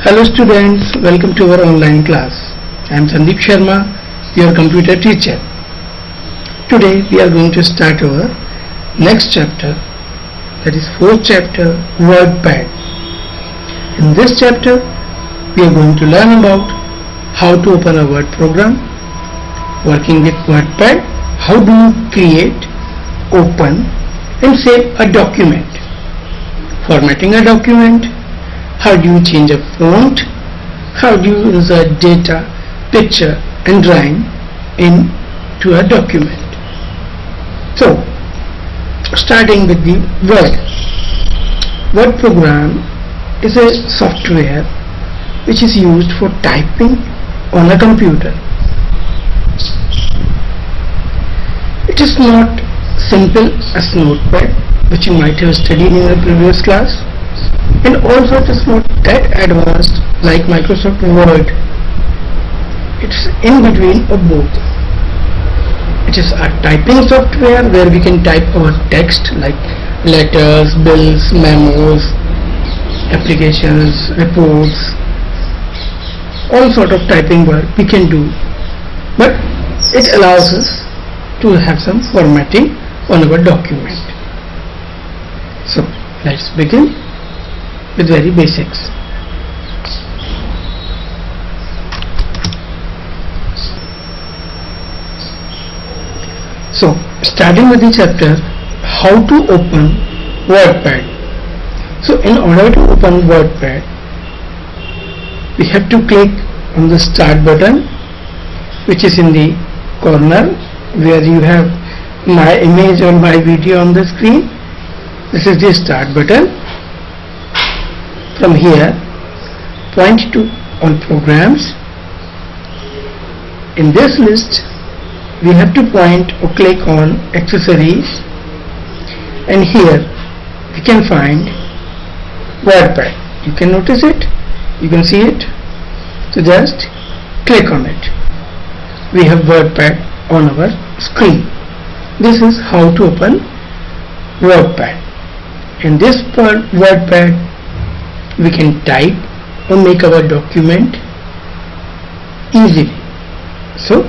Hello students, welcome to our online class. I am Sandeep Sharma, your computer teacher. Today we are going to start our next chapter, that is fourth chapter, WordPad. In this chapter we are going to learn about how to open a Word program, working with WordPad, how do you create, open and save a document, formatting a document, how do you change a font, how do you insert data, picture and drawing into a document. So, starting with the Word program is a software which is used for typing on a computer. It is not simple as Notepad, which you might have studied in a previous class, and also it is not that advanced like Microsoft Word. It's in between of both. It is a typing software where we can type our text like letters, bills, memos, applications, reports, all sort of typing work we can do, but it allows us to have some formatting on our document. So let's begin with very basics. So starting with the chapter how to open WordPad. So in order to open WordPad, we have to click on the start button, which is in the corner where you have my image or my video on the screen. This is the start button. From here, point to all programs. In this list, we have to point or click on accessories, and here we can find WordPad. You can notice it, you can see it. So just click on it. We have WordPad on our screen. This is how to open WordPad. In this WordPad, we can type or make our document easily. So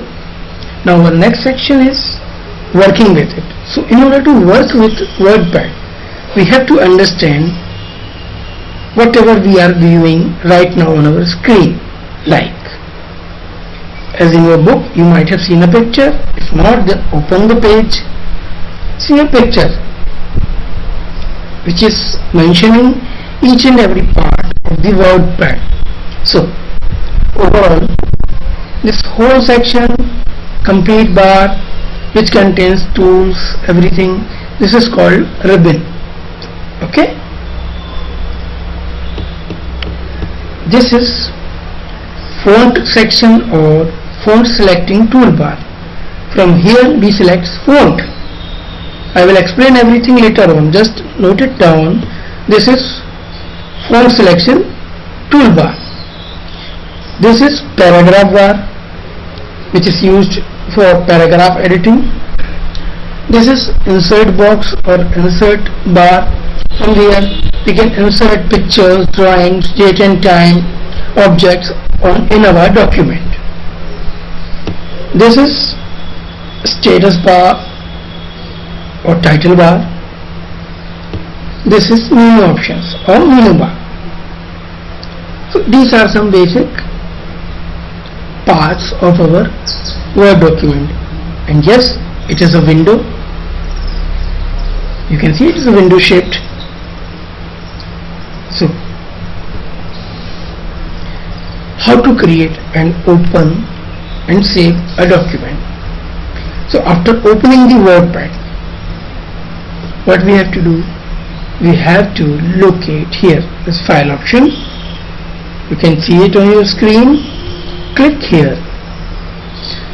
now our next section is working with it. So in order to work with WordPad, we have to understand whatever we are viewing right now on our screen. Like, as in your book you might have seen a picture. If not, then open the page, see a picture which is mentioning each and every part of the WordPad. So overall, this whole section, complete bar, which contains tools, everything, this is called ribbon. Okay, this is font section or font selecting toolbar. From here we select font. I will explain everything later on, just note it down. This is font selection toolbar. This is paragraph bar, which is used for paragraph editing. This is insert box or insert bar. From here we can insert pictures, drawings, date and time, objects in our document. This is status bar or title bar. This is menu options or menu bar. So these are some basic parts of our Word document. And yes, it is a window. You can see it is a window shaped. So how to create and open and save a document. So after opening the WordPad, what we have to do, we have to locate here this file option. You can see it on your screen. Click here.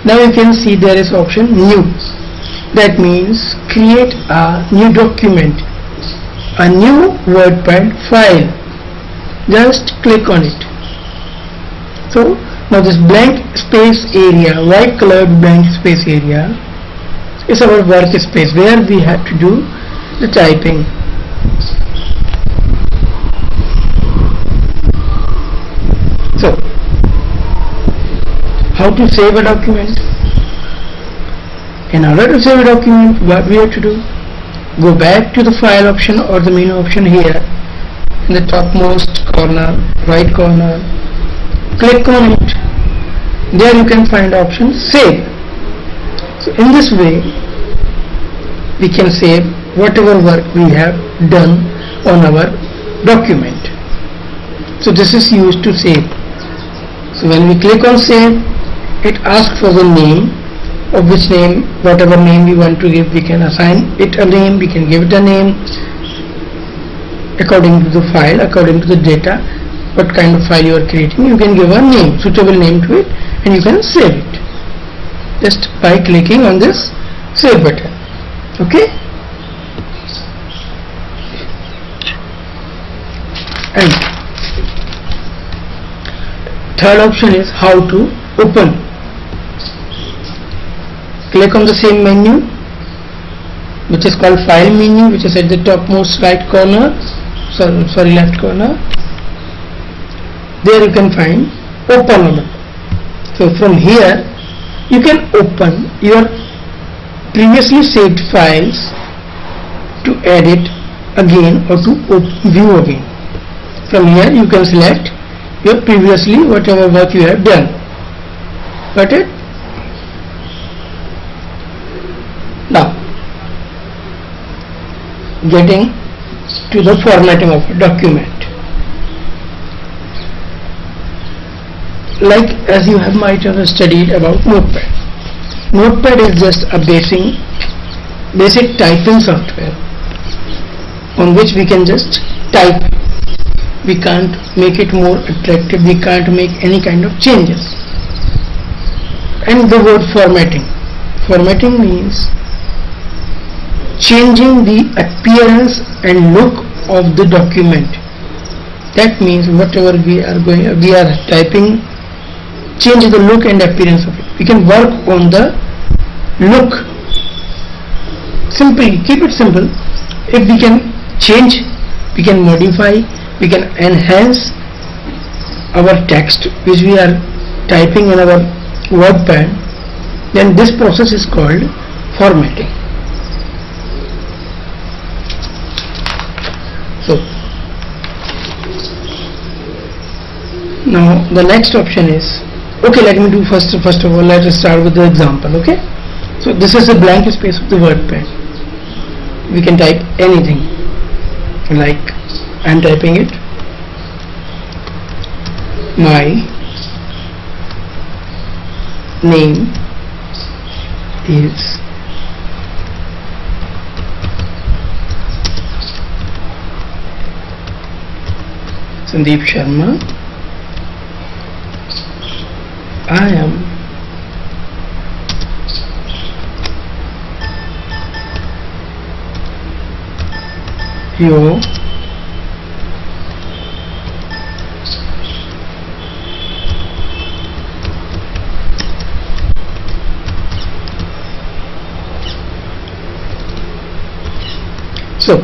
Now you can see there is option new. That means create a new document, a new WordPad file. Just click on it. So now this blank space area, white colored blank space area, is our workspace where we have to do the typing. how to save a document. In order to save a document, what we have to do? Go back to the file option or the menu option here in the topmost corner, right corner. Click on it. There you can find option save. So in this way we can save whatever work we have done on our document. So this is used to save. So when we click on save, it asks for the name, of which name, whatever name we want to give, we can assign it a name, we can give it a name according to the file, according to the data, what kind of file you are creating. You can give a name, suitable name to it, and you can save it just by clicking on this save button. Okay, and third option is how to open. Click on the same menu, which is called file menu, which is at the topmost right corner, left corner. There you can find open button. So from here you can open your previously saved files to edit again or to view again. From here you can select your previously whatever work you have done. Got it? Now getting to the formatting of a document. Like as you might have studied about Notepad. Notepad is just a basic typing software on which we can just type. We can't make it more attractive, we can't make any kind of changes. And the word formatting. Formatting means changing the appearance and look of the document. That means whatever we are typing, change the look and appearance of it. We can work on the look. Simply keep it simple. If we can change, we can modify, we can enhance our text which we are typing in our WordPad, then this process is called formatting. So now the next option is, okay, let me do first of all, let us start with the example. Okay, so this is a blank space of the WordPad. We can type anything, like I am typing it, my name is Sandeep Sharma. I am your So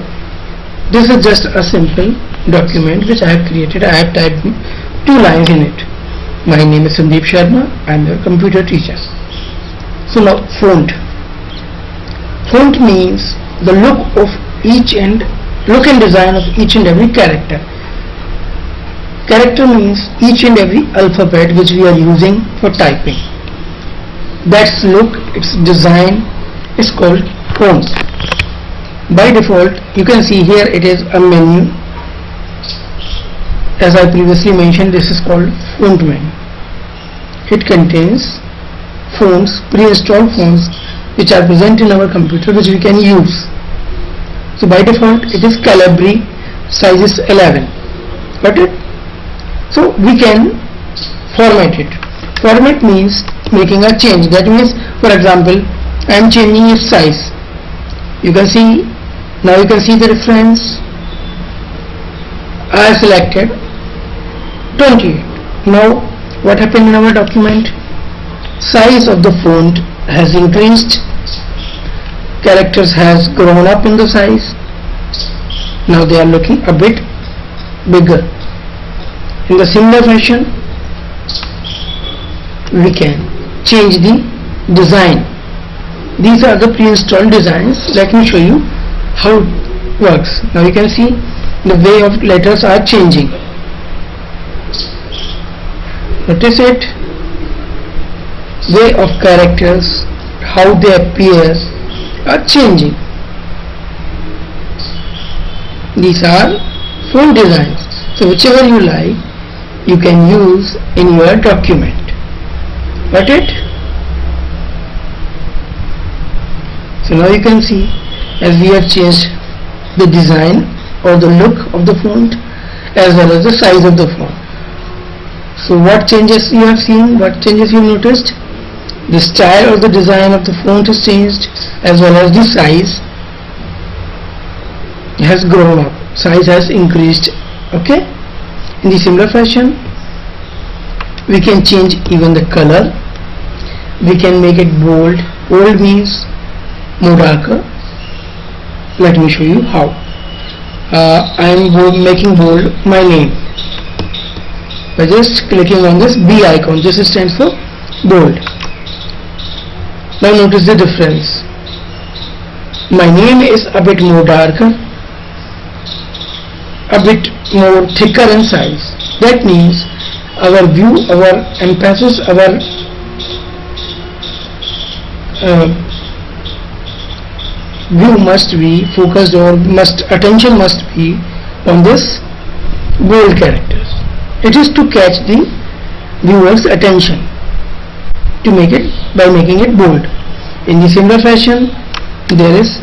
this is just a simple document which I have created. I have typed 2 lines in it. My name is Sandeep Sharma. I am your computer teacher. So now font. Font means the look and design of each and every character. Character means each and every alphabet which we are using for typing. That's look, its design is called font. By default, you can see here it is a menu. As I previously mentioned, this is called font menu. It contains fonts, pre-installed fonts which are present in our computer which we can use. So by default it is Calibri, size is 11. Got it? So we can format it. Format means making a change. That means, for example, I am changing its size. You can see, now you can see the reference. I selected 28. Now what happened in our document? Size of the font has increased, characters has grown up in the size. Now they are looking a bit bigger. In the similar fashion, we can change the design. These are the pre-installed designs. Let me show you how it works. Now you can see the way of letters are changing. Notice it. Way of characters, how they appear are changing. These are font designs. So whichever you like, you can use in your document. Got it? So now you can see, as we have changed the design or the look of the font as well as the size of the font. So what changes you have seen? What changes you noticed? The style or the design of the font has changed, as well as the size has grown up. Size has increased. Okay? In the similar fashion, we can change even the color. We can make it bold. Bold means more darker. Let me show you how. I am making bold my name by just clicking on this B icon. This stands for bold. Now notice the difference. My name is a bit more darker, a bit more thicker in size. That means our view, our emphasis, our view must be focused, or attention must be on this bold characters. It is to catch the viewer's attention, to make it by making it bold. In the similar fashion, there is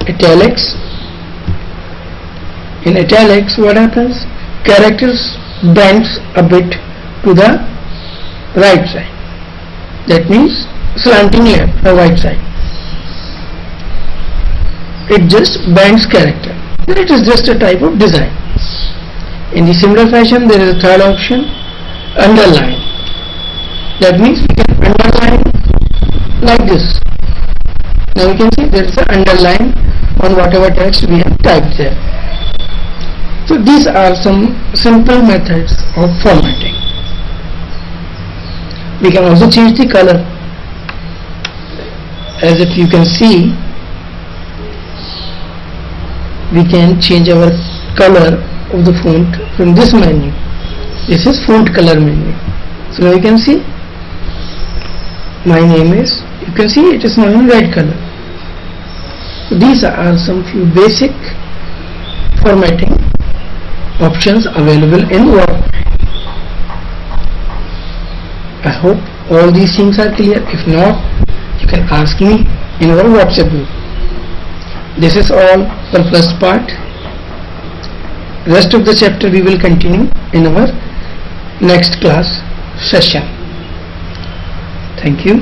italics. In italics, what happens? Characters bends a bit to the right side. That means slanting left or right side. It just bends character. It is just a type of design. In the similar fashion, there is a third option, underline. That means we can underline like this. Now you can see there is an underline on whatever text we have typed there. So these are some simple methods of formatting. We can also change the color. As if you can see, we can change our color of the font from this menu. This is font color menu. So now you can see my name is, you can see it is now in red color. So these are some few basic formatting options available in WordPad. I hope all these things are clear. If not, you can ask me in our WhatsApp group. This is all for first part. Rest of the chapter we will continue in our next class session. Thank you.